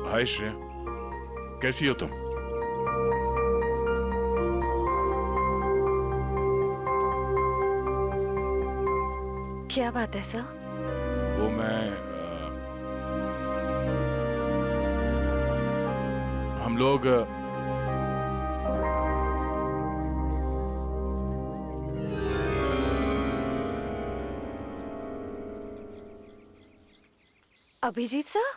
हाय श्रेया, कैसी हो तुम? क्या बात है सर? वो मैं हम लोग अभिजीत सर?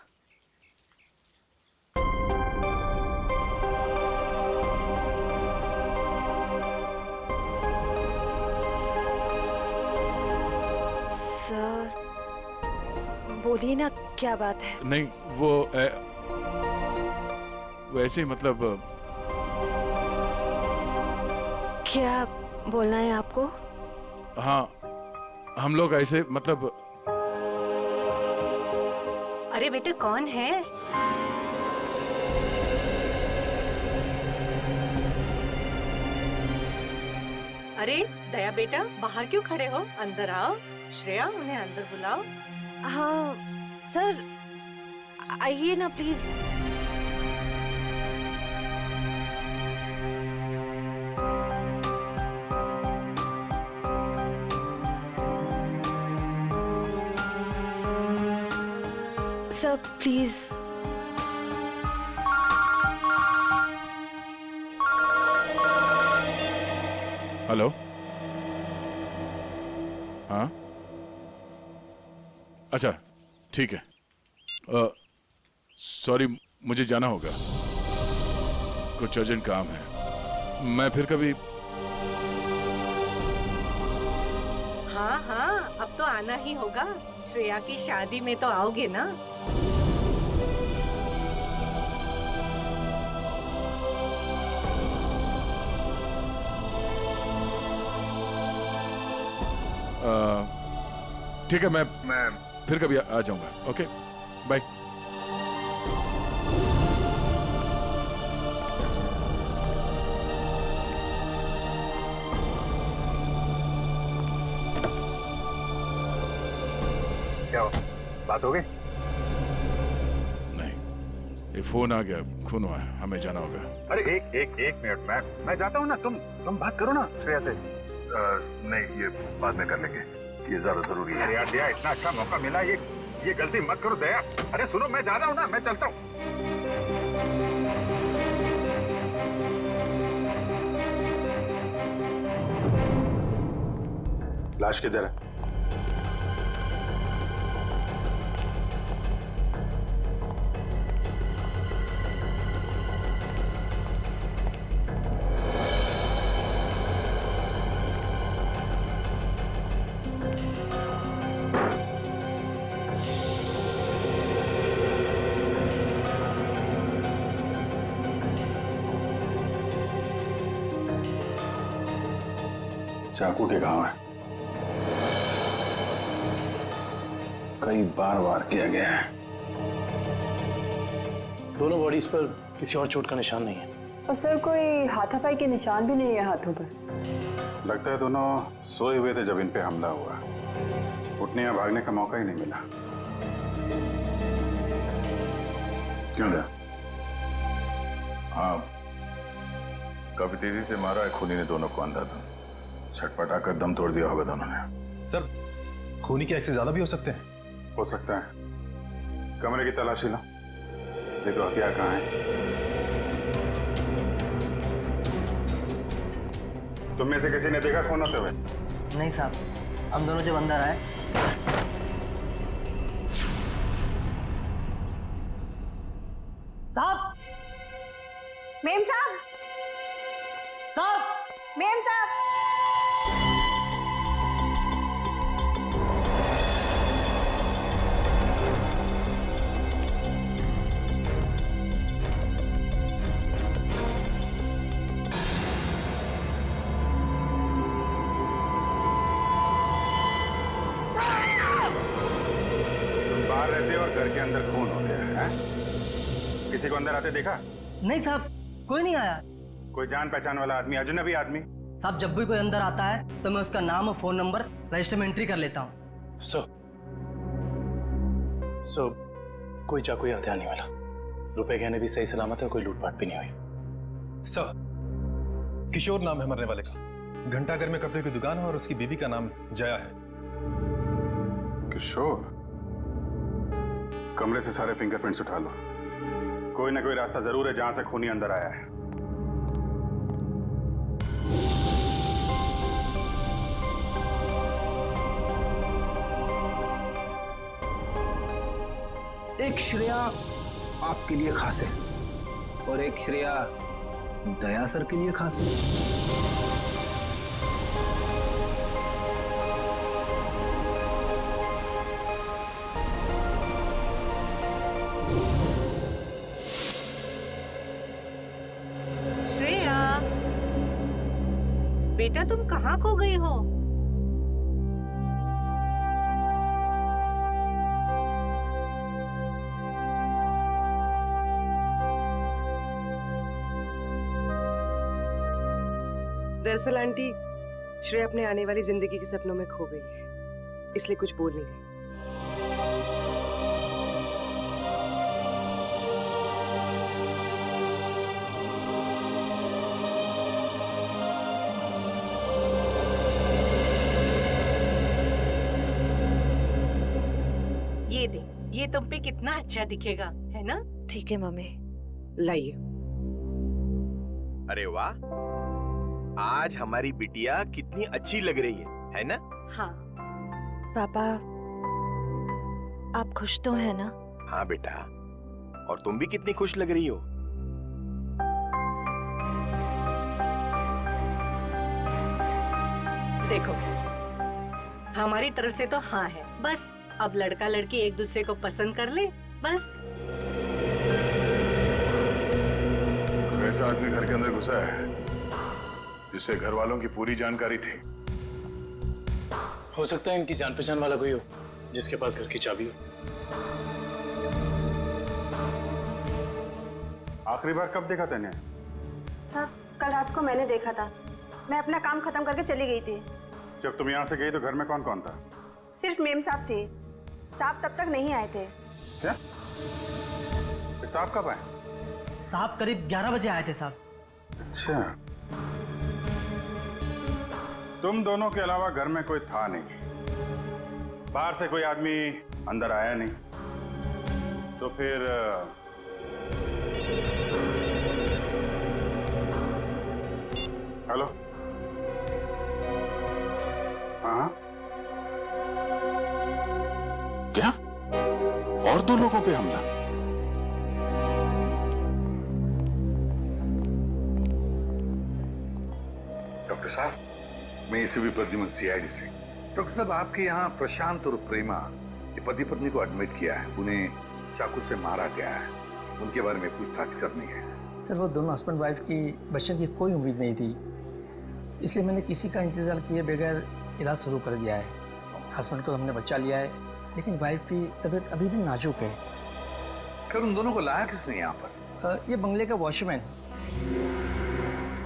सर बोलिए ना, क्या बात है? नहीं, वो वैसे ही मतलब क्या बोलना है आपको? हाँ, हम लोग ऐसे मतलब अरे बेटा, कौन है? अरे दया बेटा, बाहर क्यों खड़े हो? अंदर आओ। श्रेया, उन्हें अंदर बुलाओ। हाँ सर, आइए ना प्लीज। Sir please. हेलो। हाँ, अच्छा ठीक है। सॉरी, मुझे जाना होगा, कुछ अर्जेंट काम है। मैं फिर कभी। हाँ हाँ, अब तो आना ही होगा। श्रेया की शादी में तो आओगे ना? ठीक है, मैं फिर कभी आ जाऊंगा। Okay, bye. क्या हो, बात हो गई? नहीं, ये फोन आ गया, खून हुआ है, हमें जाना होगा। अरे एक मिनट, मैं जाता हूँ ना, तुम बात करो ना श्रेया से। नहीं, ये बाद में कर लेंगे, ये ज्यादा जरूरी है। यार दया, इतना अच्छा मौका मिला, ये गलती मत करो दया। अरे सुनो, मैं जा रहा हूँ ना, मैं चलता हूँ। लाश किधर है? चाकू के घाव है, कई बार वार किया गया है। दोनों बॉडीज पर किसी और चोट का निशान नहीं है। और सर, कोई हाथापाई के निशान भी नहीं है हाथों पर। लगता है दोनों सोए हुए थे जब इन पे हमला हुआ, उठने या भागने का मौका ही नहीं मिला। क्यों दया? हाँ, काफी तेजी से मारा है खूनी ने दोनों को अंधाधुन, छटपटा कर दम तोड़ दिया होगा दोनों ने। सर, खूनी के एक्सेस ज्यादा भी हो सकते हैं। हो सकता है। कमरे की तलाशी लो, देखो हथियार कहाँ है। तुम में से किसी ने देखा खून होते हुए? नहीं साहब, हम दोनों जब अंदर आए। साहब, मेम साहब, साहब, मेम साहब। बाहर रहते हो और घर के अंदर खून हो गया है? किसी को अंदर आते देखा? नहीं साहब, कोई नहीं आया। कोई जान पहचान वाला आदमी, अजनबी आदमी? साहब, जब भी कोई अंदर आता है तो मैं उसका नाम और फोन नंबर रजिस्टर में एंट्री कर लेता हूँ। सर, कोई चाकू या हथियार नहीं मिला। रुपए गहने भी सही सलामत है, कोई लूटपाट भी नहीं हुई। सर, किशोर नाम है मरने वाले का। घंटाघर में कपड़े की दुकान है और उसकी बीवी का नाम जया है। किशोर, कमरे से सारे फिंगरप्रिंट्स उठा लो। कोई ना कोई रास्ता जरूर है जहां से खूनी अंदर आया है। एक श्रेया आपके लिए खास है और एक श्रेया दया सर के लिए खास है। श्रेया, बेटा तुम कहाँ खो गई हो? दरअसल आंटी, श्रेया अपने आने वाली जिंदगी के सपनों में खो गई है, इसलिए कुछ बोल नहीं रही। ये दे, ये तुम पे कितना अच्छा दिखेगा, है ना? ठीक है मम्मी। लाइए। अरे वाह, आज हमारी बिटिया कितनी अच्छी लग रही है ना? हाँ। पापा, आप खुश तो हैं ना? हाँ बेटा, और तुम भी कितनी खुश लग रही हो। देखो, हमारी तरफ से तो हाँ है, बस अब लड़का लड़की एक दूसरे को पसंद कर ले, बस। ऐसा आदमी घर के अंदर घुसा है जिससे घर वालों की पूरी जानकारी थी। हो सकता है इनकी जान पहचान वाला कोई हो जिसके पास घर की चाबी हो। आखिरी बार कब देखा तूने? साहब, कल रात को मैंने देखा था। मैं अपना काम खत्म करके चली गई थी। जब तुम यहाँ से गई तो घर में कौन कौन था? सिर्फ मेम साहब थे। साहब तब तक नहीं आए थे। क्या? साहब कब आए? साहब करीब 11 बजे आए थे साहब। अच्छा, तुम दोनों के अलावा घर में कोई था नहीं, बाहर से कोई आदमी अंदर आया नहीं, तो फिर हेलो? हाँ, क्या? और 2 लोगों पे हमला? डॉक्टर साहब, मैं एसीपी प्रद्युमन सीआईडी से। डॉक्टर साहब, आपके यहाँ प्रशांत और प्रेमा ये पति पत्नी को एडमिट किया है, उन्हें चाकू से मारा गया है, उनके बारे में पूछताछ करनी है। सर, वो दोनों हस्बैंड वाइफ की बच्चे की कोई उम्मीद नहीं थी, इसलिए मैंने किसी का इंतजार किए बगैर इलाज शुरू कर दिया है। हस्बैंड को हमने बच्चा लिया है, लेकिन वाइफ की तबीयत अभी भी नाजुक है। फिर उन दोनों को लाया किसने यहाँ पर? ये बंगले का वॉचमैन।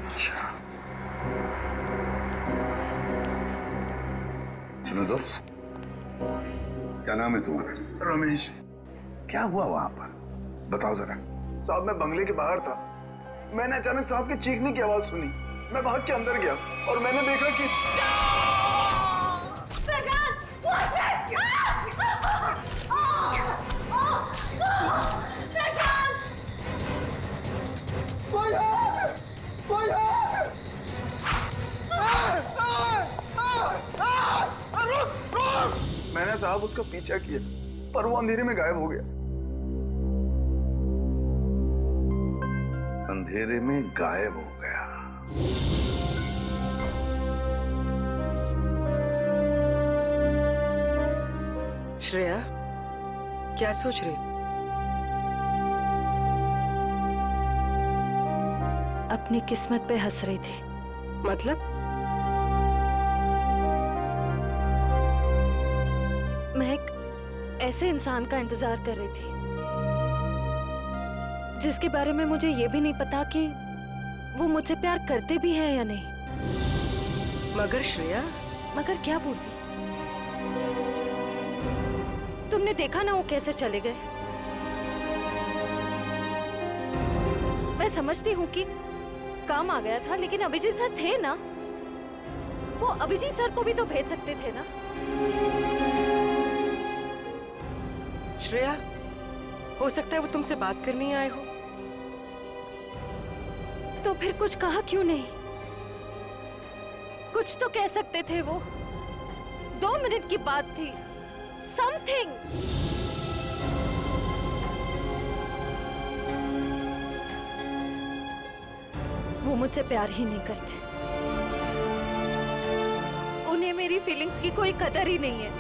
अच्छा, सुनो दोस्त, क्या नाम है तुम्हारा? रमेश। क्या हुआ वहां पर, बताओ जरा। साहब, मैं बंगले के बाहर था, मैंने अचानक साहब के चीखने की आवाज सुनी। मैं भाग के अंदर गया और मैंने देखा कि मैंने साहब उसका पीछा किया, पर वो अंधेरे में गायब हो गया। अंधेरे में गायब हो गया? श्रेया, क्या सोच रही? अपनी किस्मत पे हंस रही थी। मतलब? मैं एक ऐसे इंसान का इंतजार कर रही थी जिसके बारे में मुझे ये भी नहीं पता कि वो मुझसे प्यार करते भी हैं या नहीं। मगर श्रेया, मगर क्या पूर्वी? तुमने देखा ना वो कैसे चले गए। मैं समझती हूँ कि काम आ गया था, लेकिन अभिजीत सर थे ना, वो अभिजीत सर को भी तो भेज सकते थे ना। श्रेया, हो सकता है वो तुमसे बात करने आए हो। तो फिर कुछ कहा क्यों नहीं? कुछ तो कह सकते थे वो। 2 मिनट की बात थी, समथिंग। वो मुझसे प्यार ही नहीं करते, उन्हें मेरी फीलिंग्स की कोई कदर ही नहीं है।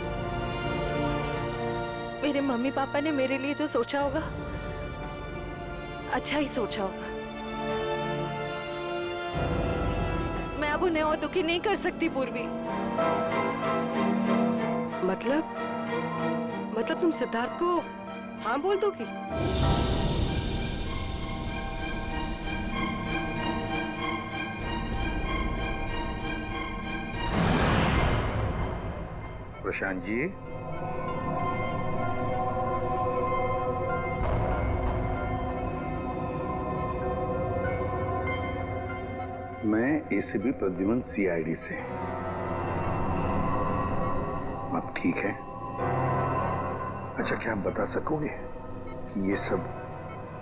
मेरे मम्मी पापा ने मेरे लिए जो सोचा होगा, अच्छा ही सोचा होगा। मैं अब उन्हें और दुखी नहीं कर सकती पूर्वी। मतलब तुम सिद्धार्थ को हाँ बोल दोगी? प्रशांत जी, मैं एसीपी प्रद्युमन सीआईडी से। आप ठीक है? अच्छा, क्या आप बता सकोगे कि ये सब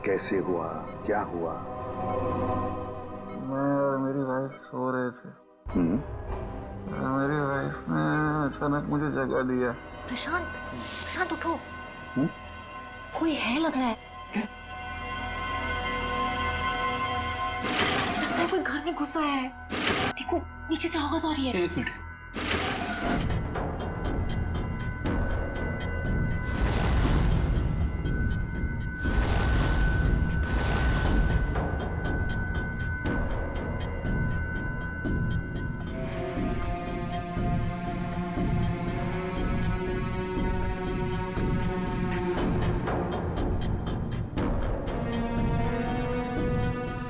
कैसे हुआ, क्या हुआ? मैं और मेरी वाइफ सो रहे थे। मेरी वाइफ ने अचानक मुझे जगा दिया। प्रशांत उठो। कोई है लग रहा है। लगता है कोई घर में घुसा है। देखो नीचे से आवाज आ रही है। 1 मिनट।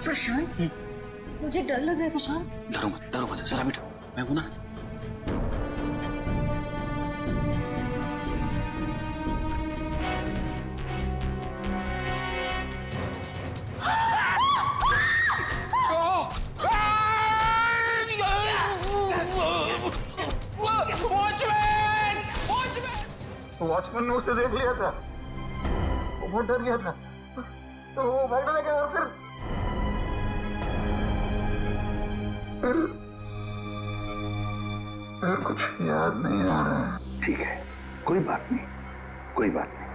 प्रशांत, मुझे डर लग रहा है। प्रशांत, डरो मत, जरा बैठो, मैं हूं ना। वॉचमैन ने उसे देख लिया था, वो डर गया था, तो वो भागने लगा। और फिर कुछ याद नहीं आ रहा है। ठीक है, कोई बात नहीं, कोई बात नहीं।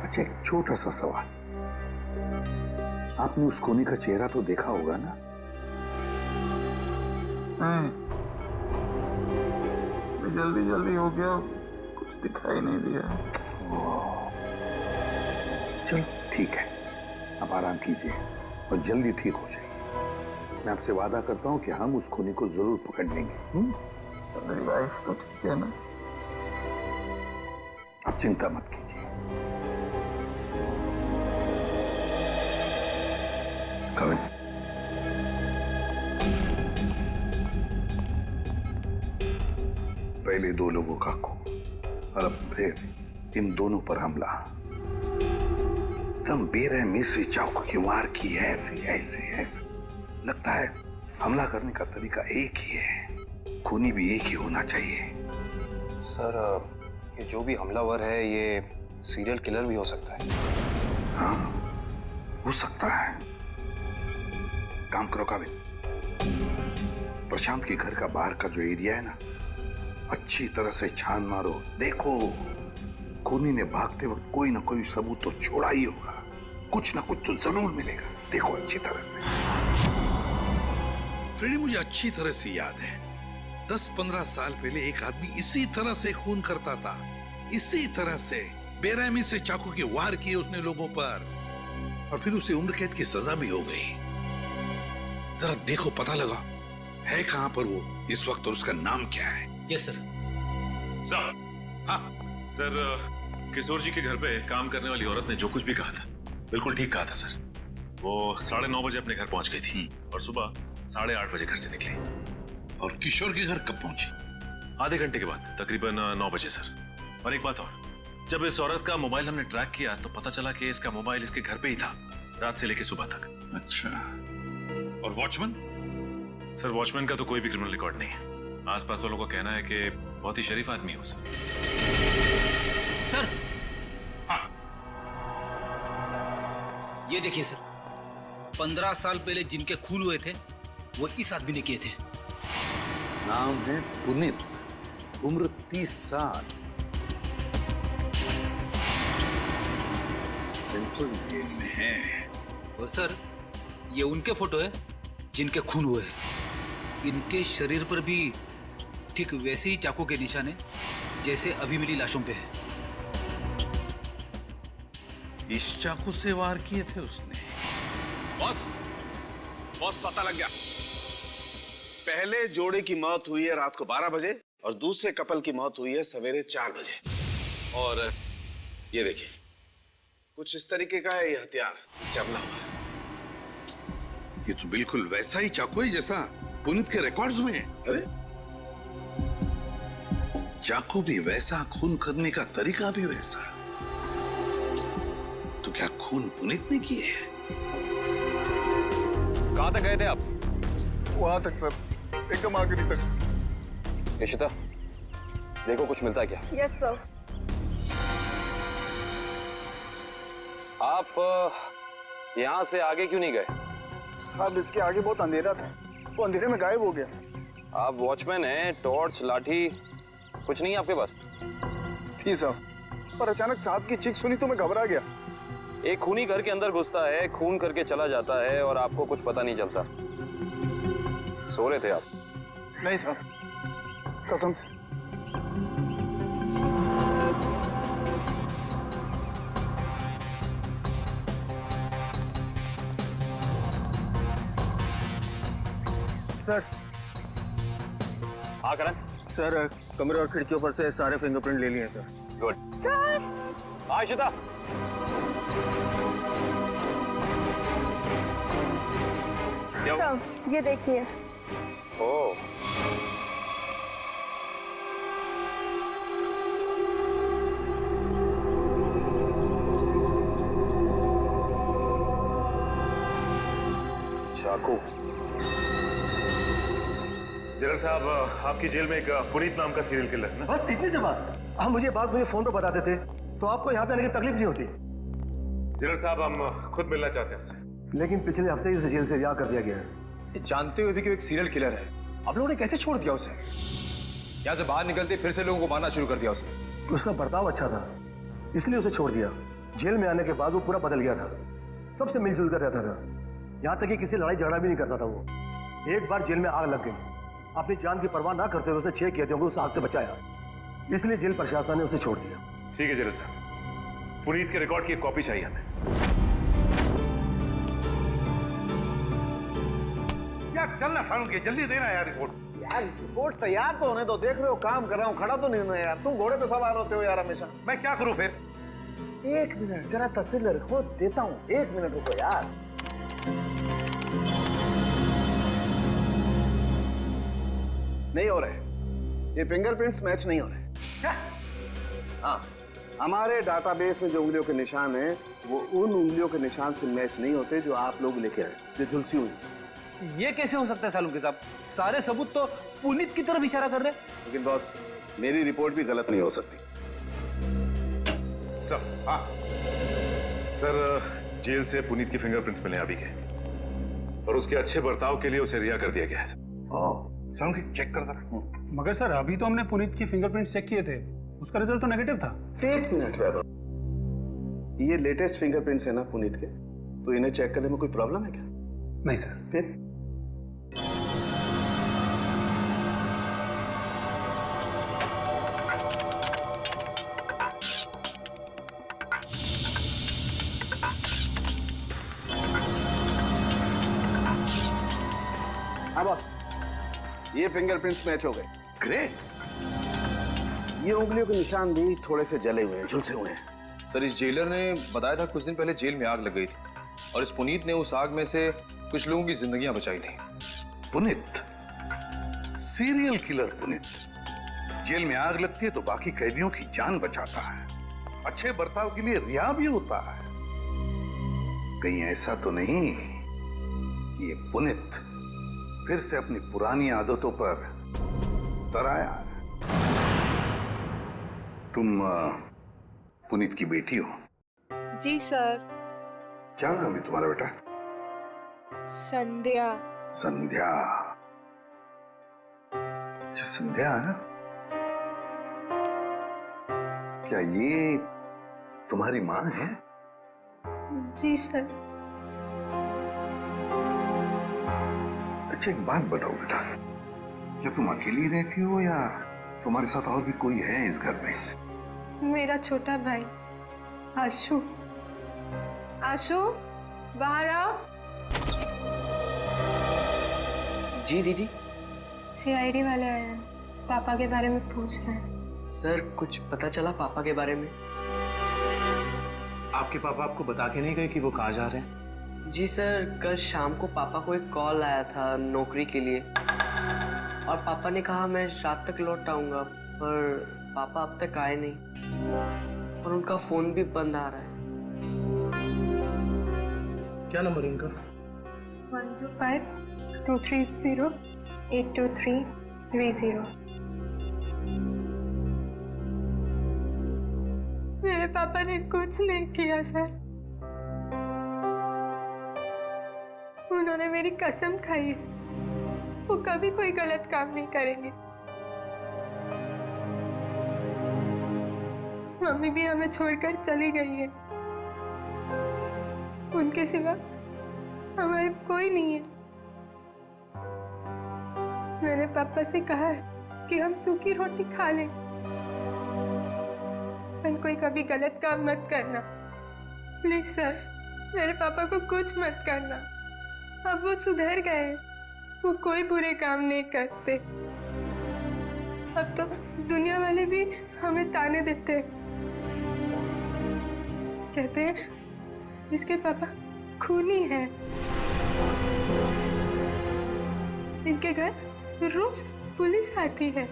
अच्छा, एक छोटा सा सवाल, आपने उस कोनी का चेहरा तो देखा होगा ना? नहीं, जल्दी हो गया, कुछ दिखाई नहीं दिया। चलो ठीक है, आप आराम कीजिए और जल्दी ठीक हो जाइए। मैं आपसे वादा करता हूँ कि हम उस खूनी को जरूर पकड़ लेंगे। मेरी वाइफ तो ठीक है ना? आप चिंता मत कीजिए। कविन, पहले 2 लोगों का खून और अब फिर इन दोनों पर हमला। एकदम बेरहमी से चाकू की वार की है। ऐसे लगता है हमला करने का तरीका एक ही है, खूनी भी एक ही होना चाहिए। सर, ये जो भी हमलावर है ये सीरियल किलर भी हो सकता है। हाँ, हो सकता है। काम करो काबिल, प्रशांत के घर का बाहर का जो एरिया है ना, अच्छी तरह से छान मारो। देखो, खूनी ने भागते वक्त कोई ना कोई सबूत तो छोड़ा ही होगा, कुछ ना कुछ तो जरूर मिलेगा। देखो अच्छी तरह से। फ्रेडी, मुझे अच्छी तरह से याद है, 10-15 साल पहले एक आदमी इसी तरह से खून करता था, इसी तरह से बेरहमी से चाकू के वार किए उसने लोगों पर, और फिर उसे उम्र कैद की सजा भी हो गई। जरा देखो, पता लगा है कहां पर वो इस वक्त और उसका नाम क्या है। Yes sir. सर, किशोर जी के घर पे काम करने वाली औरत ने जो कुछ भी कहा था बिल्कुल ठीक कहा था सर। वो 9:30 बजे अपने घर पहुंच गई थी और सुबह 8:30 बजे घर से निकली। और किशोर के घर कब पहुंची? आधे घंटे के बाद, तकरीबन 9 बजे सर। और एक बात और, जब इस औरत का मोबाइल हमने ट्रैक किया तो पता चला कि इसका मोबाइल इसके घर पे ही था, रात से लेकर सुबह तक। अच्छा, और वॉचमैन? सर वॉचमैन का तो कोई भी क्रिमिनल रिकॉर्ड नहीं है। आसपास वालों का कहना है कि बहुत ही शरीफ आदमी है वो सर। सर, हाँ, ये देखिए सर, 15 साल पहले जिनके खून हुए थे वो इस आदमी ने किए थे। नाम है पुनीत, उम्र 30 साल, सेंट्रल जेल में है। और सर ये उनके फोटो है जिनके खून हुए हैं। इनके शरीर पर भी ठीक वैसे ही चाकू के निशान है जैसे अभी मिली लाशों पे है। इस चाकू से वार किए थे उसने। बॉस पता लग गया। पहले जोड़े की मौत हुई है रात को 12 बजे और दूसरे कपल की मौत हुई है सवेरे 4 बजे। और ये देखिए, कुछ इस तरीके का है ये हथियार जिससे हमला हुआ है। ये तो बिल्कुल वैसा ही चाकू है जैसा पुनीत के रिकॉर्ड्स में है। अरे चाकू भी वैसा, खून करने का तरीका भी वैसा। तो क्या खून पुनीत ने किए? कहां तक गए थे आप? वहां तक सर, एकदम आखिरी तक। इशिता, देखो कुछ मिलता है क्या? Yes sir. आप यहाँ से आगे क्यों नहीं गए? साहब इसके आगे बहुत अंधेरा था, वो अंधेरे में गायब हो गया। आप वॉचमैन हैं, टॉर्च, लाठी कुछ नहीं है आपके पास? थी साहब, पर अचानक साहब की चीख सुनी तो मैं घबरा गया। एक खूनी घर के अंदर घुसता है, खून करके चला जाता है और आपको कुछ पता नहीं चलता। सो रहे थे आप? नहीं साहब, कसम से। सर। हाँ करण। सर कमरे और खिड़कियों पर से सारे फिंगरप्रिंट ले लिए सर। गुड। हाँ इशिता। ये देखिए। ओह। चाकू। जनरल साहब, आपकी जेल में एक पुनीत नाम का सीरियल किलर है ना? बस इतनी सी बात। हम मुझे बात मुझे फोन पर बताते थे तो आपको यहाँ पे आने की तकलीफ नहीं होती। जनरल साहब, हम खुद मिलना चाहते हैं उससे। लेकिन पिछले हफ्ते ही उसे जेल से रिहा कर दिया गया है। जानते हुए भी कि वो एक सीरियल किलर है, आप लोगों ने कैसे छोड़ दिया उसे? यहाँ से बाहर निकलते फिर से लोगों को मारना शुरू कर दिया उसने। उसका बर्ताव अच्छा था इसलिए उसे छोड़ दिया। जेल में आने के बाद वो पूरा बदल गया था, सबसे मिलजुल कर रहता था, यहाँ तक कि किसी लड़ाई झगड़ा भी नहीं करता था वो। एक बार जेल में आग लग गई, अपनी जान की परवाह ना करते हुए उसने 6 कैदियों को उस आग से बचाया, इसलिए जेल प्रशासन ने उसे छोड़ दिया। ठीक है जनरल साहब, पुनीत के रिकॉर्ड की एक कॉपी चाहिए हमें। यार चलना फारूक, जल्दी देना यार रिपोर्ट। यार रिपोर्ट तैयार तो होने दो, देख रहे हो काम कर रहा हूँ, खड़ा तो नहीं हूं यार। तुम घोड़े पे सवार होते हो यार हमेशा। मैं क्या करूँ फिर? 1 मिनट जरा तसल्ली रखो, देता हूँ। 1 मिनट रुको यार। नहीं हो रहे, ये फिंगरप्रिंट्स मैच नहीं हो रहे। हाँ, हमारे डाटाबेस में जो उंगलियों के निशान हैं वो उन उंगलियों के निशान से मैच नहीं होते जो आप लोग लेके आए, जो झुलसी हुई। ये कैसे हो सकता है सालुंके साहब? सारे सबूत तो पुनीत की तरफ इशारा कर रहे हैं। लेकिन बॉस, मेरी रिपोर्ट भी गलत नहीं हो सकती। सर। हाँ सर, जेल से पुनीत की फिंगरप्रिंट्स मिले अभी के, और उसके अच्छे बर्ताव के लिए उसे रिहा कर दिया गया है सर। सालुंके चेक कर जरा। मगर सर अभी तो हमने पुनीत की फिंगरप्रिंट्स चेक किए थे, उसका रिजल्ट तो नेगेटिव था। 1 मिनट वैभव, ये लेटेस्ट फिंगरप्रिंट्स है ना पुनीत के, तो इन्हें चेक करने में कोई प्रॉब्लम है क्या? नहीं सर। फिर हाँ बॉस, ये फिंगरप्रिंट्स मैच हो गए। ग्रेट। ये उंगलियों के निशान भी थोड़े से जले हुए हैं, झुलसे हुए हैं। सर, इस जेलर ने बताया था कुछ दिन पहले जेल में आग लग गई थी और इस पुनीत ने उस आग में से कुछ लोगों की जिंदगियां बचाई थी। Puneet, serial killer Puneet, jail में आग लगती है तो बाकी कैदियों की जान बचाता है। अच्छे बर्ताव के लिए रिहा भी होता है। कहीं ऐसा तो नहीं कि ये पुनीत फिर से अपनी पुरानी आदतों पर उतर आया? तुम पुनीत की बेटी हो? जी सर। क्या नाम है तुम्हारा बेटा? संध्या। संध्या। अच्छा, संध्या है ना? क्या ये तुम्हारी माँ है? जी सर। अच्छा, एक बात बताओ बेटा, क्या तुम अकेली रहती हो या तुम्हारे साथ और भी कोई है इस घर में? मेरा छोटा भाई आशु। आशु, बाहर आओ। जी दीदी। सीआईडी वाले आए हैं, पापा के बारे में पूछ रहे हैं। सर, कुछ पता चला पापा के बारे में? आपके पापा आपको बता के नहीं गए कि वो कहाँ जा रहे हैं? जी सर, कल शाम को पापा को एक कॉल आया था नौकरी के लिए, और पापा ने कहा मैं रात तक लौट आऊंगा, पर पापा अब तक आए नहीं और उनका फोन भी बंद आ रहा है। क्या नंबर है उनका? 125-230-82330। मेरे पापा ने कुछ नहीं किया सर। उन्होंने मेरी कसम खाई है, वो कभी कोई गलत काम नहीं करेंगे। मम्मी भी हमें छोड़कर चली गई है, उनके सिवा हमारे कोई नहीं है। मैंने पापा से कहा है कि हम सूखी रोटी खा लें, पर कोई कभी गलत काम मत करना। प्लीज सर, मेरे पापा को कुछ मत करना। अब वो सुधर गए हैं, वो कोई बुरे काम नहीं करते। अब तो दुनिया वाले भी हमें ताने देते हैं, कहते हैं इसके पापा खूनी है। इनके घर रोज पुलिस आती है,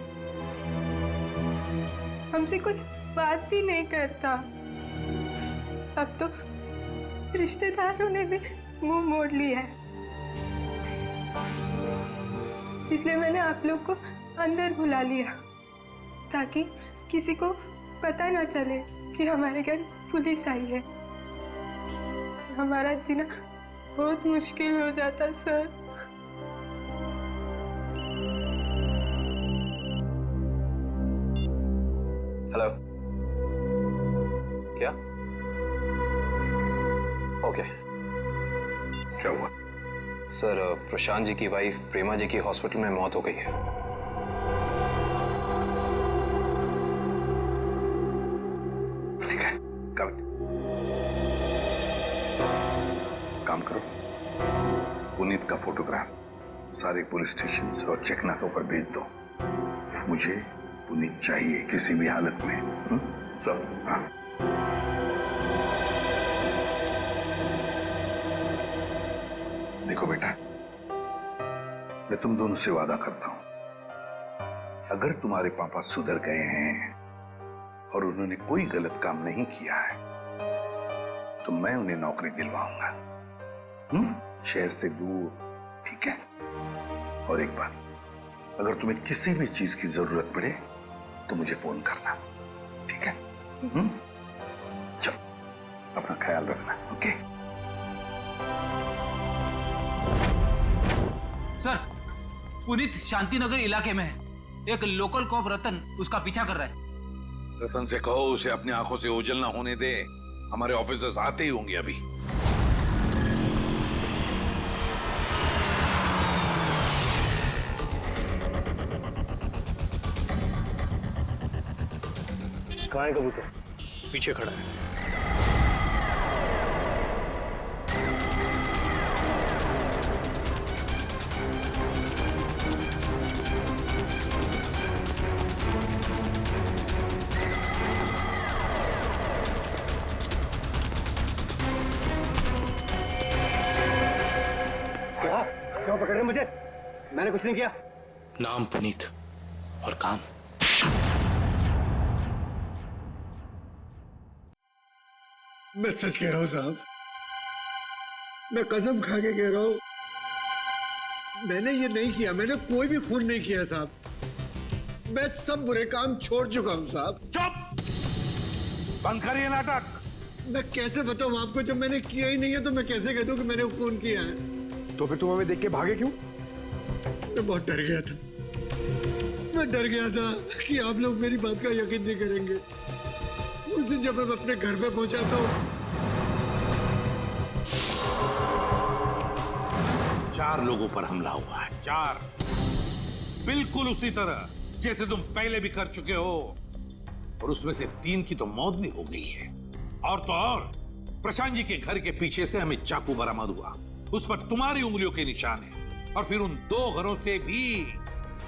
हमसे कोई बात भी नहीं करता। अब तो रिश्तेदारों ने भी मुंह मोड़ लिया है, इसलिए मैंने आप लोग को अंदर बुला लिया ताकि किसी को पता ना चले कि हमारे घर पुलिस आई है। हमारा जीना बहुत मुश्किल हो जाता सर। हेलो, क्या? ओके। क्या हुआ? सर, प्रशांत जी की वाइफ प्रेमा जी की हॉस्पिटल में मौत हो गई है। ठीक है, काम करो, पुनीत का फोटोग्राफ सारे पुलिस स्टेशन और चेक नाकों पर भेज दो। मुझे पुनीत चाहिए किसी भी हालत में। सब? हाँ। देखो बेटा, मैं तुम दोनों से वादा करता हूं, अगर तुम्हारे पापा सुधर गए हैं और उन्होंने कोई गलत काम नहीं किया है तो मैं उन्हें नौकरी दिलवाऊंगा, शहर से दूर। ठीक है? और एक बात, अगर तुम्हें किसी भी चीज की जरूरत पड़े तो मुझे फोन करना, ठीक है? चलो, अपना ख्याल रखना। ओके? सर, पुनीत शांतिनगर इलाके में है। एक लोकल कॉप रतन उसका पीछा कर रहा है। रतन से कहो उसे अपनी आंखों से ओझल ना होने दे, हमारे ऑफिसर्स आते ही होंगे अभी। कहाँ है कबूतर? पीछे खड़ा है। क्यों पकड़ रहे मुझे? मैंने कुछ नहीं किया। नाम पुनीत, और काम मैं सच कह रहा हूँ साहब, मैं कसम खा के कह रहा हूँ, मैंने ये नहीं किया, मैंने कोई भी खून नहीं किया साहब। मैं सब बुरे काम छोड़ चुका हूँ साहब। चुप! बंद कर ये नाटक। मैं कैसे बताऊँ आपको, जब मैंने किया ही नहीं है तो मैं कैसे कह दूँ कि मैंने खून किया है? तो फिर तुम हमें देख के भागे क्यों? मैं बहुत डर गया था, मैं डर गया था कि आप लोग मेरी बात का यकीन नहीं करेंगे। उस दिन जब मैं अपने घर पे पहुंचा तो 4 लोगों पर हमला हुआ है, 4। बिल्कुल उसी तरह जैसे तुम पहले भी कर चुके हो, और उसमें से 3 की तो मौत भी हो गई है। और तो और प्रशांत जी के घर के पीछे से हमें चाकू बरामद हुआ, उस पर तुम्हारी उंगलियों के निशान है, और फिर उन 2 घरों से भी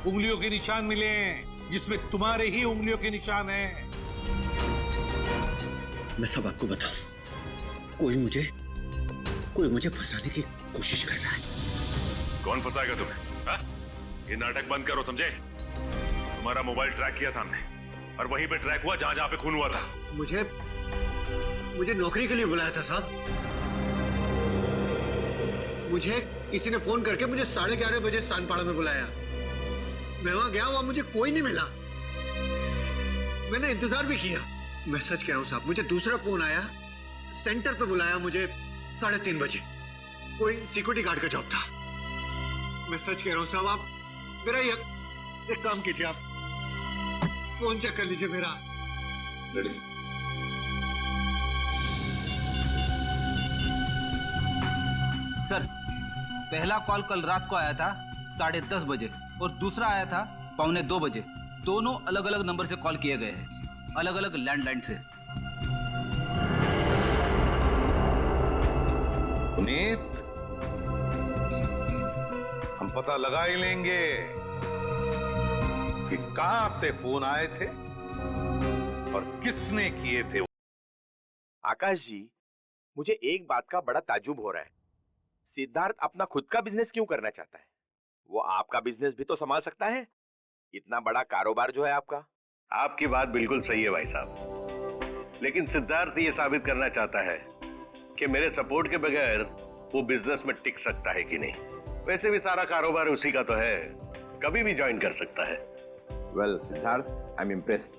उंगलियों के निशान मिले जिसमें तुम्हारे ही उंगलियों के निशान हैं। मैं सब आपको बताऊं, कोई मुझे फंसाने की कोशिश कर रहा है। कौन फंसाएगा तुम्हें? हा? ये नाटक बंद करो, समझे? तुम्हारा मोबाइल ट्रैक किया था हमने, और वहीं पे ट्रैक हुआ जहां जहां पे खून हुआ था। मुझे नौकरी के लिए बुलाया था साहब। मुझे किसी ने फोन करके मुझे 11:30 बजे सानपाड़ा में बुलाया। मैं वहां गया, वहां मुझे कोई नहीं मिला। मैंने इंतजार भी किया। मैं सच कह रहा हूं साहब, मुझे दूसरा फोन आया, सेंटर पे बुलाया मुझे 3:30 बजे। कोई सिक्योरिटी गार्ड का जॉब था। मैं सच कह रहा हूं साहब, आप मेरा एक काम कीजिए, आप फोन चेक कर लीजिए मेरा। सर, पहला कॉल कल रात को आया था 10:30 बजे, और दूसरा आया था 1:45 बजे। दोनों अलग अलग नंबर से कॉल किए गए हैं, अलग अलग लैंडलाइन से। पुनीत, हम पता लगा ही लेंगे कि कहां से फोन आए थे और किसने किए थे। आकाश जी, मुझे एक बात का बड़ा ताज्जुब हो रहा है। सिद्धार्थ अपना खुद का बिजनेस क्यों करना चाहता है? वो आपका बिजनेस भी तो संभाल सकता है। इतना बड़ा कारोबार जो है आपका। आपकी बात बिल्कुल सही है भाई साहब, लेकिन सिद्धार्थ ये साबित करना चाहता है कि मेरे सपोर्ट के बगैर वो बिजनेस में टिक सकता है कि नहीं। वैसे भी सारा कारोबार उसी का तो है, कभी भी ज्वाइन कर सकता है। Well Siddharth, I am impressed.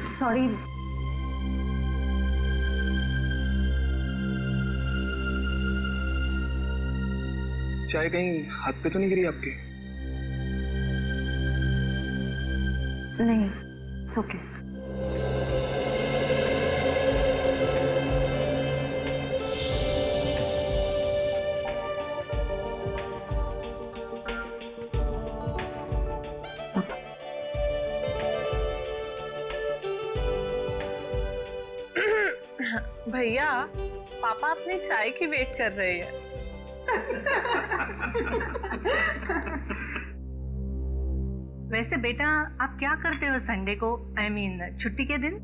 Sorry, चाय कहीं हाथ पे तो नहीं गिरी आपके? नहीं, इट्स ओके। भैया, पापा अपनी चाय की वेट कर रहे हैं। वैसे बेटा, आप क्या करते हो संडे को, आई मीन छुट्टी के दिन?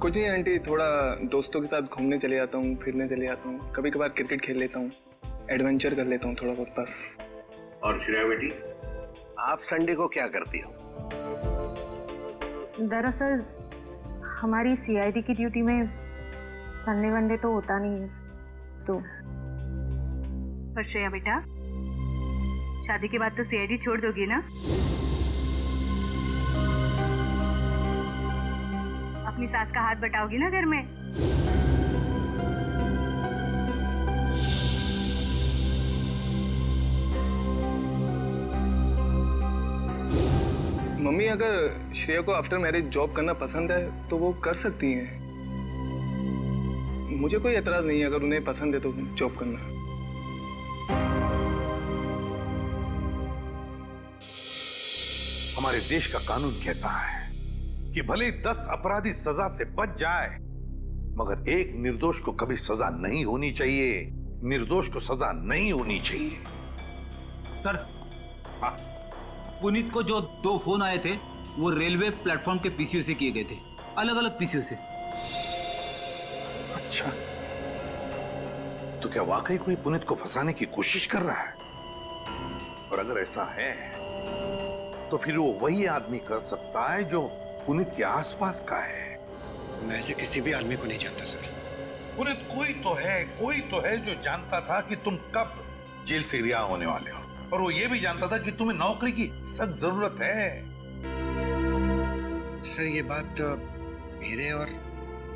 कुछ नहीं आंटी, थोड़ा दोस्तों के साथ घूमने चले जाता हूँ, फिरने चले जाता हूँ, कभी कभार क्रिकेट खेल लेता हूँ, एडवेंचर कर लेता हूँ थोड़ा बहुत, बस। और श्रेया बेटी, आप संडे को क्या करती हो? दरअसल हमारी सीआईडी की ड्यूटी में संडे वनडे तो होता नहीं है, तो। पर श्रेया बेटा, शादी के बाद तो सीआईडी छोड़ दोगी ना? अपनी सास का हाथ बटाओगी ना घर में? मम्मी, अगर श्रेया को आफ्टर मैरिज जॉब करना पसंद है तो वो कर सकती हैं। मुझे कोई एतराज नहीं है अगर उन्हें पसंद है तो जॉब करना। हमारे देश का कानून कहता है कि भले 10 अपराधी सजा से बच जाए, मगर एक निर्दोष को कभी सजा नहीं होनी चाहिए। निर्दोष को सजा नहीं होनी चाहिए। सर, पुनीत को जो 2 फोन आए थे वो रेलवे प्लेटफॉर्म के पीसीओ से किए गए थे, अलग अलग पीसीओ से। अच्छा, तो क्या वाकई कोई पुनीत को फंसाने की कोशिश कर रहा है? और अगर ऐसा है तो फिर वो वही आदमी कर सकता है जो पुनीत के आसपास का है। मैं ऐसे किसी भी आदमी को नहीं जानता सर। पुनीत कोई तो है जो जानता था कि तुम कब जेल से रिहा होने वाले हो, और वो ये भी जानता था कि तुम्हें नौकरी की सख्त जरूरत है। सर ये बात मेरे और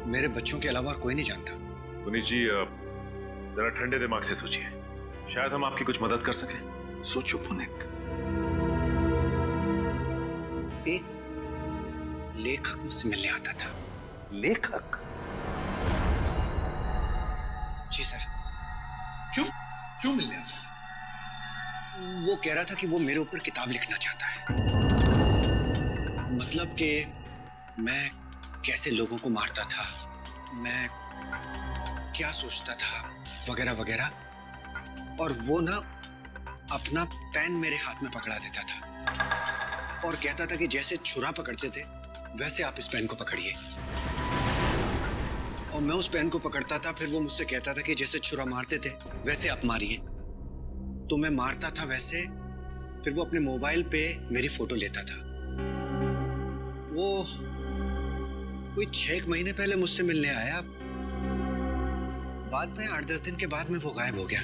मेरे बच्चों के अलावा कोई नहीं जानता। पुनीत जी जरा ठंडे दिमाग से सोचिए, शायद हम आपकी कुछ मदद कर सकें। सोचो पुनीत। एक लेखक मुझसे मिलने आता था। लेखक? जी सर। क्यों मिलने आता था? वो कह रहा था कि वो मेरे ऊपर किताब लिखना चाहता है, मतलब कि मैं कैसे लोगों को मारता था, मैं क्या सोचता था, वगैरह वगैरह। और वो ना अपना पेन मेरे हाथ में पकड़ा देता था और कहता था कि जैसे छुरा पकड़ते थे वैसे आप इस पेन को पकड़िए। और मैं उस पेन को पकड़ता था, फिर वो मुझसे कहता था कि जैसे छुरा मारते थे वैसे आप मारिए। तो मैं मारता था वैसे, फिर वो अपने मोबाइल पे मेरी फोटो लेता था। वो कोई 6 महीने पहले मुझसे मिलने आया, बाद में 8-10 दिन के बाद में वो गायब हो गया,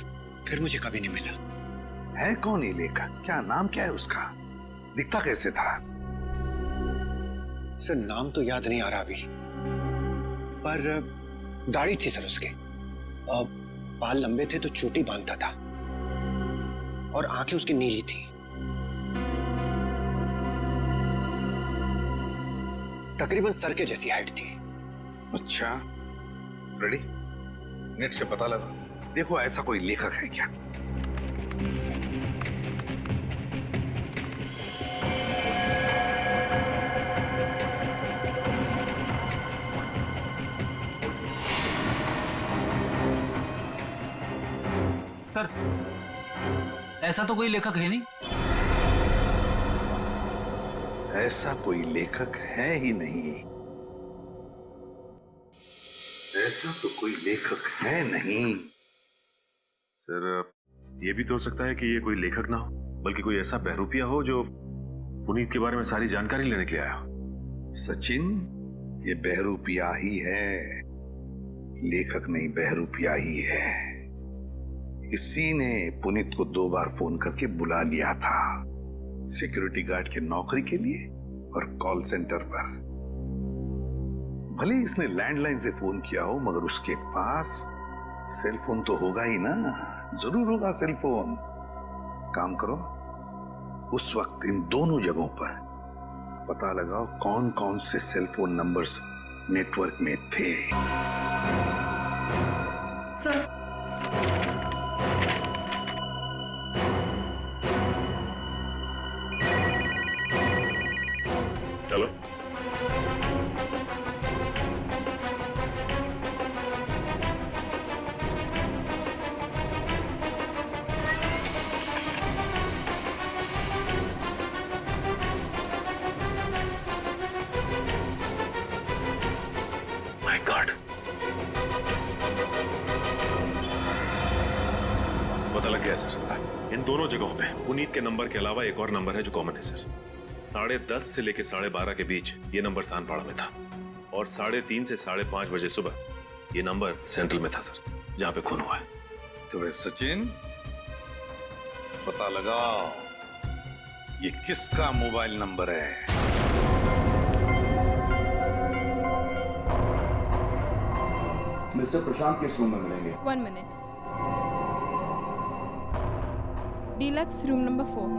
फिर मुझे कभी नहीं मिला। है कौन ये लेखक? क्या नाम क्या है उसका? दिखता कैसे था? सर नाम तो याद नहीं आ रहा अभी, पर दाढ़ी थी सर उसके, और बाल लंबे थे तो चोटी बांधता था, और आंखें उसकी नीली थी। तकरीबन सर के जैसी हाइट थी। अच्छा, रेडी? नेट से पता लगा, देखो ऐसा कोई लेखक है क्या। सर ऐसा तो कोई लेखक है नहीं। ऐसा कोई लेखक है ही नहीं। ऐसा तो कोई लेखक है नहीं। सर ये भी तो हो सकता है कि ये कोई लेखक ना हो, बल्कि कोई ऐसा बहरूपिया हो जो पुनीत के बारे में सारी जानकारी लेने के लिए आया हो। सचिन, ये बहरूपिया ही है, लेखक नहीं, बहरूपिया ही है। इसी ने पुनीत को 2 बार फोन करके बुला लिया था, सिक्योरिटी गार्ड की नौकरी के लिए और कॉल सेंटर पर। भले इसने लैंडलाइन से फोन किया हो, मगर उसके पास सेल फोन तो होगा ही ना, जरूर होगा सेल फोन। काम करो, उस वक्त इन दोनों जगहों पर पता लगाओ कौन कौन से सेल फोन नंबर्स नेटवर्क में थे। सर चलो। माय गॉड, पता लग गया सर। इन दोनों जगहों पे पुनीत के नंबर के अलावा एक और नंबर है जो कॉमन है सर। 10:30 से लेकर 12:30 के बीच ये नंबर सानपाड़ा में था, और 3:30 से 5:30 बजे सुबह ये नंबर सेंट्रल में था सर, जहां पे खून हुआ है। तो सचिन, पता लगाओ ये किसका मोबाइल नंबर है। मिस्टर प्रशांत किस रूम में मिलेंगे? 1 मिनट। Deluxe room number 4।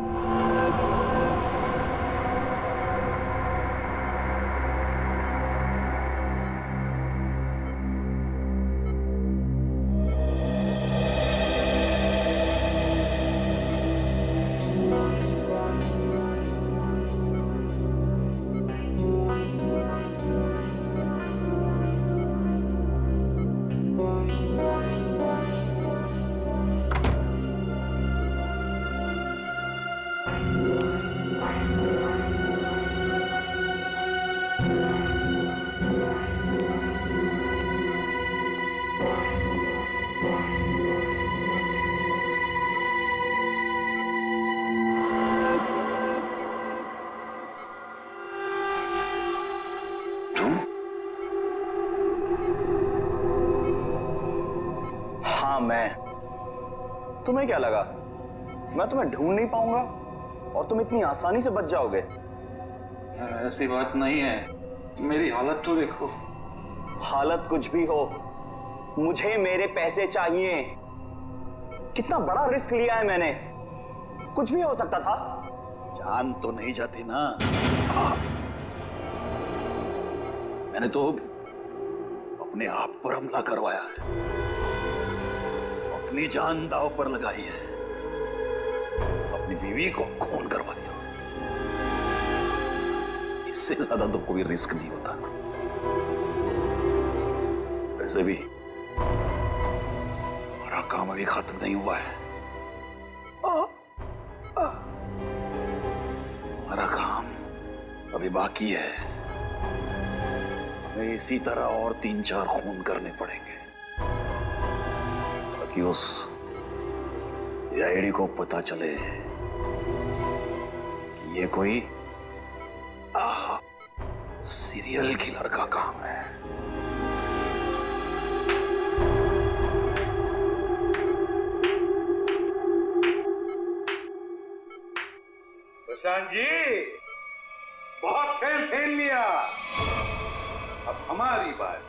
तुम्हें क्या लगा मैं तुम्हें ढूंढ नहीं पाऊंगा और तुम इतनी आसानी से बच जाओगे? ऐसी बात नहीं है, मेरी हालत तो देखो। हालत कुछ भी हो, मुझे मेरे पैसे चाहिए। कितना बड़ा रिस्क लिया है मैंने, कुछ भी हो सकता था। जान तो नहीं जाती ना। मैंने तो अपने आप पर हमला करवाया है, अपनी जान दांव पर लगाई है, अपनी बीवी को खून करवा दिया। इससे ज्यादा तो कोई रिस्क नहीं होता। वैसे भी हमारा काम अभी खत्म नहीं हुआ है। हमारा काम अभी बाकी है। हमें इसी तरह और 3-4 खून करने पड़ेंगे ताकि उस आईडी को पता चले कि ये कोई सीरियल किलर का काम है। प्रशांत जी, बहुत खेल खेल लिया, अब हमारी बात।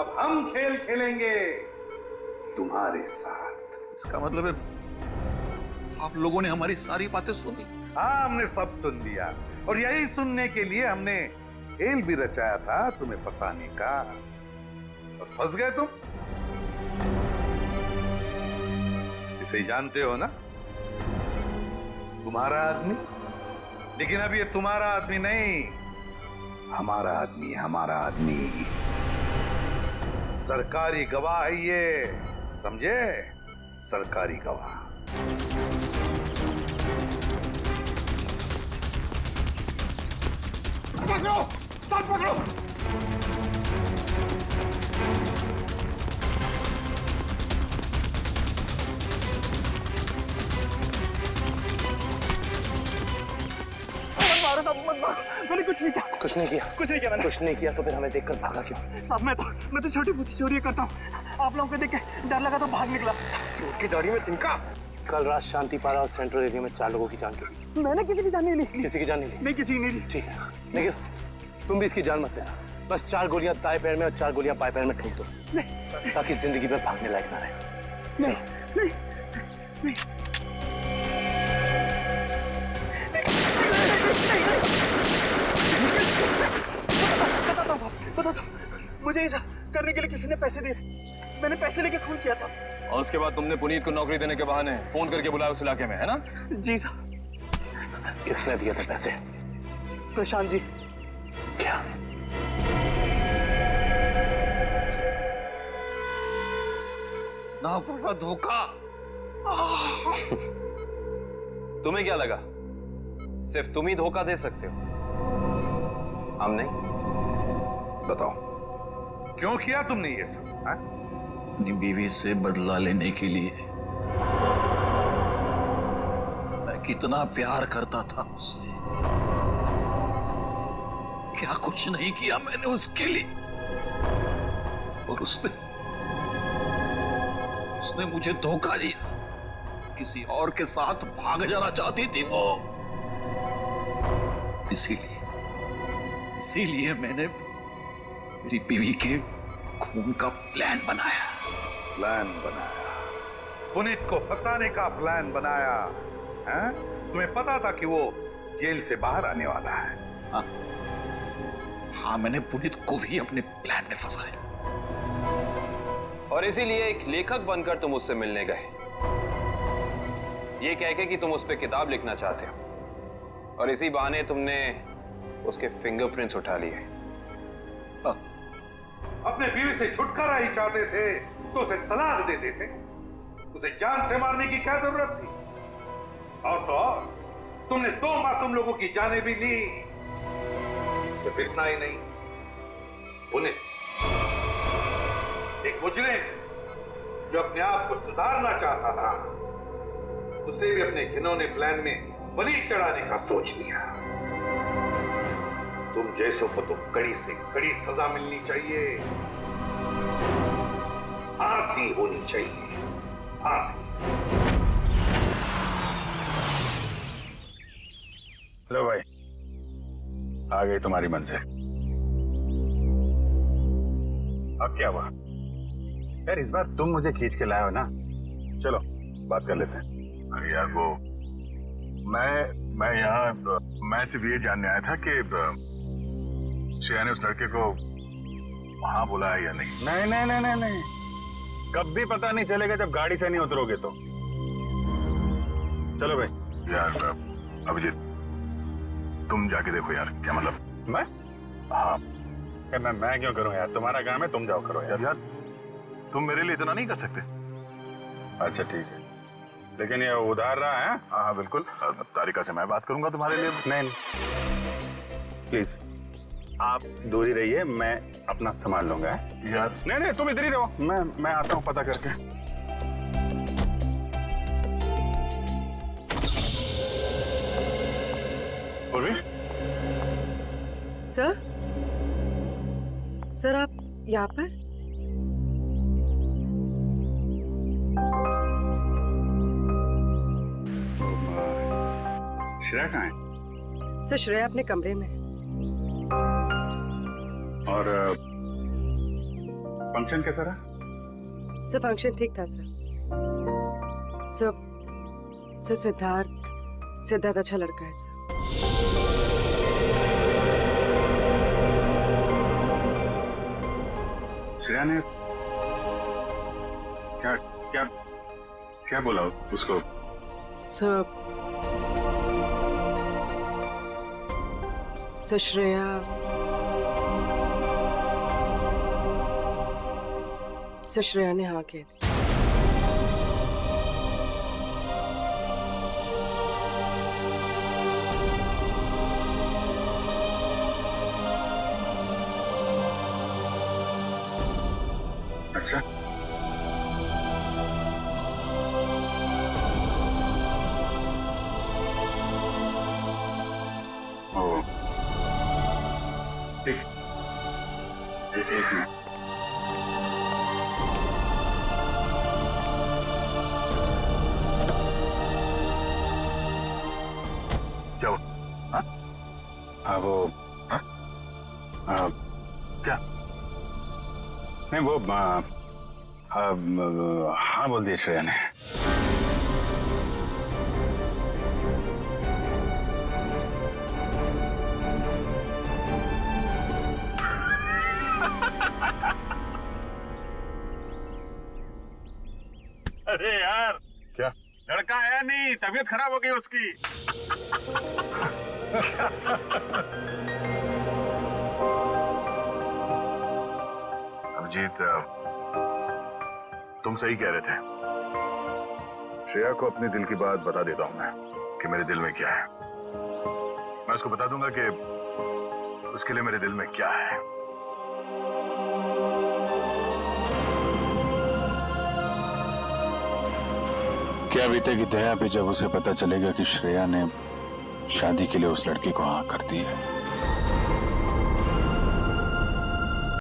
अब हम खेल खेलेंगे तुम्हारे साथ। इसका मतलब है आप लोगों ने हमारी सारी बातें सुनी? हाँ, हमने सब सुन लिया और यही सुनने के लिए हमने खेल भी रचाया था तुम्हें फंसाने का, और फंस गए तुम। इसे जानते हो ना, तुम्हारा आदमी। लेकिन अब ये तुम्हारा आदमी नहीं, हमारा आदमी है, हमारा आदमी। सरकारी गवाह है ये, समझे? सरकारी गवाह। पकड़ो, सब पकड़ो। मैंने कुछ नहीं किया। कुछ नहीं किया? कुछ नहीं किया मैंने। कुछ नहीं किया तो फिर हमें देखकर भागा क्यों? साहब मैं तो छोटी मोटी चोरी करता हूँ। आप लोगों को देख के डर लगा तो भाग निकला। उसकी दाढ़ी में तिनका। कल रात शांतिपारा और सेंट्रल एरिया में 4 लोगों की जान गई। मैंने किसी की जान नहीं ली। किसी की जान नहीं ली? नहीं, किसी की नहीं ली। ठीक है, लेकिन तुम भी इसकी जान मत लेना। बस 4 गोलियां दाएं पैर में और 4 गोलियां बाएं पैर में ठोक दो, ताकि जिंदगी में भागने लायक ना रहे। नहीं, नहीं, नहीं। बता दो, मुझे ऐसा करने के लिए किसी ने पैसे दिए। मैंने पैसे लेके खून किया था। और उसके बाद तुमने पुनीत को नौकरी देने के बहाने फोन करके बुलाया उस इलाके में, है ना? जी साहब। किसने दिए थे पैसे? प्रशांत जी। क्या? ना पड़ा धोखा। तुम्हें क्या लगा सिर्फ तुम ही धोखा दे सकते हो, हम नहीं? बताओ, क्यों किया तुमने ये सब? अपनी बीवी से बदला लेने के लिए। मैं कितना प्यार करता था उससे। क्या कुछ नहीं किया मैंने उसके लिए, और उसने मुझे धोखा दिया। किसी और के साथ भाग जाना चाहती थी वो। इसीलिए मैंने मेरी बीवी के खून का प्लान बनाया। पुनीत को फंसाने का प्लान बनाया, हैं? तुम्हें पता था कि वो जेल से बाहर आने वाला है? हाँ, मैंने पुनीत को भी अपने प्लान में फंसाया। और इसीलिए एक लेखक बनकर तुम उससे मिलने गए, ये कह के कि तुम उस पर किताब लिखना चाहते हो, और इसी बहाने तुमने उसके फिंगरप्रिंट्स उठा लिए। अपने बीवी से छुटकारा ही चाहते थे तो उसे तलाक देते थे। उसे जान से मारने की क्या जरूरत थी? और तो और तुमने 2 मासूम लोगों की जानें भी ली। सिर्फ इतना ही नहीं, उन्हें एक मुजरिम जो अपने आप को सुधारना चाहता था, उसे भी अपने घिनौने प्लान में बलि चढ़ाने का सोच लिया। तुम जैसों को तो कड़ी से कड़ी सजा मिलनी चाहिए, फांसी होनी चाहिए, फांसी। लो भाई, आ गई तुम्हारी मंजिल। अब क्या हुआ यार, इस बार तुम मुझे खींच के लाए हो ना। चलो बात कर लेते हैं। अरे यार वो मैं सिर्फ ये जानने आया था कि श्रेया ने उस लड़के को वहां बुलाया या नहीं। नहीं नहीं नहीं नहीं नहीं, कभी पता नहीं चलेगा जब गाड़ी से नहीं उतरोगे तो। चलो भाई। यार अभिजीत, तुम जाके देखो यार। क्या मतलब? मैं? हाँ मैं क्यों करूं यार, तुम्हारा काम है, तुम जाओ करो यार। यार तुम मेरे लिए इतना नहीं कर सकते? अच्छा ठीक है, लेकिन ये उधार रहा है। हाँ बिल्कुल, तारिका से मैं बात करूंगा तुम्हारे लिए। नहीं प्लीज आप दूर ही रहिए, मैं अपना संभाल लूंगा यार। नहीं नहीं तुम इधर ही रहो, मैं आता हूँ पता करके। पूर्वी सर आप यहाँ पर? श्रेया कहाँ है? सर श्रेया अपने कमरे में। और फंक्शन कैसा रहा? सर फंक्शन ठीक था सर। सर सिद्धार्थ अच्छा लड़का है सर। श्रेया ने क्या क्या क्या बोला उसको? सर श्रेया ने हाँ कह दी। अच्छा ओ ठीक, एक मिनट। क्या हुआ? हाँ वो क्या? नहीं वो हाँ बोल दिया श्रेया ने। अरे यार क्या लड़का आया नहीं, तबीयत खराब हो गई उसकी। अभिजीत तुम सही कह रहे थे। श्रेया को अपने दिल की बात बता देता हूं मैं कि मेरे दिल में क्या है। मैं उसको बता दूंगा कि उसके लिए मेरे दिल में क्या है। क्या बीतेगी दया पे जब उसे पता चलेगा कि श्रेया ने शादी के लिए उस लड़के को हाँ कर दी है।